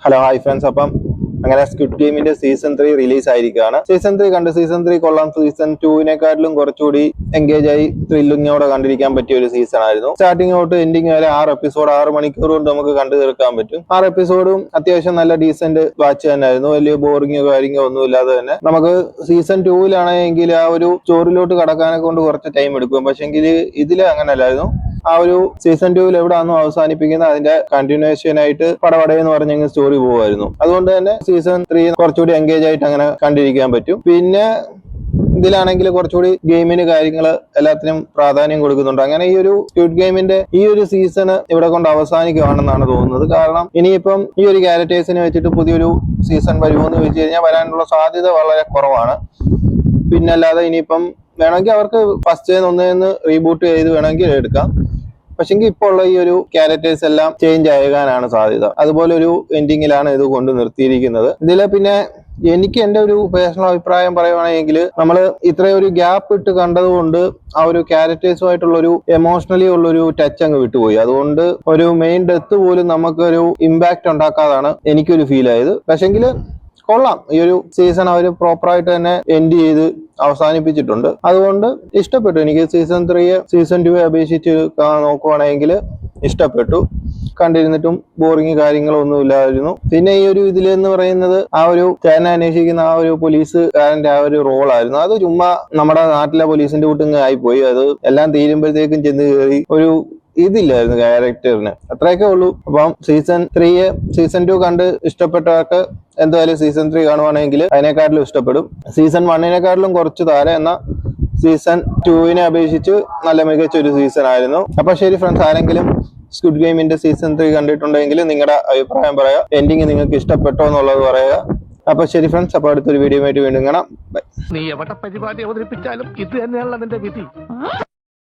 Hello hi friends. അപ്പം അങ്ങനെ squid ഗെയിമിന്റെ സീസൺ 3 റിലീസ് ആയിരിക്കുകയാണ്. സീസൺ 3 കണ്ട് സീസൺ 3 കൊള്ളാം. സീസൺ 2വിനെക്കാട്ടിലും കുറച്ചുകൂടി എൻഗേജ് ആയി ത്രില്ലിങ്ങോടെ കണ്ടിരിക്കാൻ പറ്റിയ ഒരു സീസൺ ആയിരുന്നു. സ്റ്റാർട്ടിംഗ് തൊട്ട് എൻഡിങ് വരെ 6 എപ്പിസോഡ് 6 മണിക്കൂർ കൊണ്ട് നമുക്ക് കണ്ടു തീർക്കാൻ പറ്റും. 6 എപ്പിസോഡും അത്യാവശ്യം നല്ല ഡീസന്റ് വാച്ച് തന്നെയായിരുന്നു. വലിയ ബോറിങ്ങോ കാര്യങ്ങളോ ഒന്നും ഇല്ലാതെ തന്നെ നമുക്ക് സീസൺ 2വിലാണെങ്കിൽ ആ ഒരു സ്റ്റോറിലോട്ട് കടക്കാനൊക്കെ കൊണ്ട് കുറച്ച് ടൈം എടുക്കും. പക്ഷെങ്കിൽ ഇതിൽ അങ്ങനെ അല്ലായിരുന്നു. ആ ഒരു സീസൺ 2വിൽ എവിടെയാണോ അവസാനിപ്പിക്കുന്നത് അതിന്റെ കണ്ടിന്യൂഷൻ ആയിട്ട് പടപടയെന്ന് പറഞ്ഞ സ്റ്റോറി പോകുമായിരുന്നു. അതുകൊണ്ട് തന്നെ സീസൺ 3 കുറച്ചുകൂടി എൻഗേജ് ആയിട്ട് അങ്ങനെ കണ്ടിരിക്കാൻ പറ്റും. പിന്നെ ഇതിലാണെങ്കിൽ കുറച്ചുകൂടി ഗെയിമിന് കാര്യങ്ങൾ എല്ലാത്തിനും പ്രാധാന്യം കൊടുക്കുന്നുണ്ട്. അങ്ങനെ ഈ ഒരു സ്ക്വിഡ് ഗെയിമിന്റെ ഈ ഒരു സീസൺ ഇവിടെ കൊണ്ട് അവസാനിക്കുവാണെന്നാണ് തോന്നുന്നത്. കാരണം ഇനിയിപ്പം ഈ ഒരു ക്യാരക്ടേഴ്സിനെ വെച്ചിട്ട് പുതിയൊരു സീസൺ വരുമോ എന്ന് വെച്ച് കഴിഞ്ഞാൽ വരാനുള്ള സാധ്യത വളരെ കുറവാണ്. പിന്നല്ലാതെ ഇനിയിപ്പം വേണമെങ്കിൽ അവർക്ക് ഫസ്റ്റ് ഒന്നേന്ന് റീബൂട്ട് ചെയ്ത് വേണമെങ്കിൽ എടുക്കാം. പക്ഷെങ്കിൽ ഇപ്പോൾ ഉള്ള ഈ ഒരു ക്യാരക്ടേഴ്സ് എല്ലാം ചേഞ്ച് ആകാനാണ് സാധ്യത. അതുപോലെ ഒരു എൻഡിങ്ങിലാണ് ഇത് കൊണ്ട് നിർത്തിയിരിക്കുന്നത്. ഇതില് പിന്നെ എനിക്ക് എന്റെ ഒരു പേഴ്സണൽ അഭിപ്രായം പറയുവാണെങ്കിൽ നമ്മൾ ഇത്രയും ഒരു ഗ്യാപ്പ് ഇട്ട് കണ്ടതുകൊണ്ട് ആ ഒരു ക്യാരക്ടേഴ്സുമായിട്ടുള്ള ഒരു എമോഷണലി ഉള്ളൊരു ടച്ച് അങ്ങ് വിട്ടുപോയി. അതുകൊണ്ട് ഒരു മെയിൻ ഡെത്ത് പോലും നമുക്കൊരു ഇമ്പാക്ട് ഉണ്ടാക്കാതാണ് എനിക്കൊരു ഫീൽ ആയത്. പക്ഷെങ്കിൽ കൊള്ളാം. ഈ ഒരു സീസൺ അവർ പ്രോപ്പറായിട്ട് തന്നെ എൻഡ് ചെയ്ത് അവസാനിപ്പിച്ചിട്ടുണ്ട്. അതുകൊണ്ട് ഇഷ്ടപ്പെട്ടു എനിക്ക്. സീസൺ 3 സീസൺ 2 അപേക്ഷിച്ച് നോക്കുവാണെങ്കിൽ ഇഷ്ടപ്പെട്ടു. കണ്ടിരുന്നിട്ടും ബോറിങ് കാര്യങ്ങളൊന്നും ഇല്ലായിരുന്നു. പിന്നെ ഈ ഒരു ഇതിലെന്ന് പറയുന്നത് ആ ഒരു ചേട്ടനെ അന്വേഷിക്കുന്ന ആ ഒരു പോലീസുകാരന്റെ ആ ഒരു റോളായിരുന്നു. അത് ചുമ്മാ നമ്മുടെ നാട്ടിലെ പോലീസിന്റെ കൂട്ടിങ്ങ് ആയിപ്പോയി. അത് എല്ലാം തീരുമ്പോഴത്തേക്കും ചെന്ന് കയറി ഒരു ഇതില്ലായിരുന്നു ക്യാരക്ടറിന്. അത്രയൊക്കെ ഉള്ളൂ. അപ്പം സീസൺ 3 സീസൺ 2 കണ്ട് ഇഷ്ടപ്പെട്ടവർക്ക് എന്തായാലും സീസൺ 3 കാണുവാണെങ്കിൽ അതിനെക്കാട്ടിലും ഇഷ്ടപ്പെടും. സീസൺ 1നെക്കാട്ടിലും കുറച്ച് താരം എന്ന സീസൺ 2വിനെ അപേക്ഷിച്ച് നല്ല മികച്ച ഒരു സീസൺ ആയിരുന്നു. അപ്പൊ ശരി ഫ്രണ്ട്സ്, ആരെങ്കിലും സ്ക്വിഡ് ഗെയിമിന്റെ സീസൺ 3 കണ്ടിട്ടുണ്ടെങ്കിൽ നിങ്ങളുടെ അഭിപ്രായം പറയാം. എൻഡിങ് നിങ്ങൾക്ക് ഇഷ്ടപ്പെട്ടോ എന്നുള്ളത് പറയുക. അപ്പൊ ശരി ഫ്രണ്ട്സ്, അപ്പൊ അടുത്തൊരു വീഡിയോ ആയിട്ട് വീണ്ടും കാണാം. ബൈ. നീ എവിടെ പരിപാടി അവതരിപ്പിച്ചാലും ഇത് തന്നെയാണല്ലോ നിന്റെ വിധി.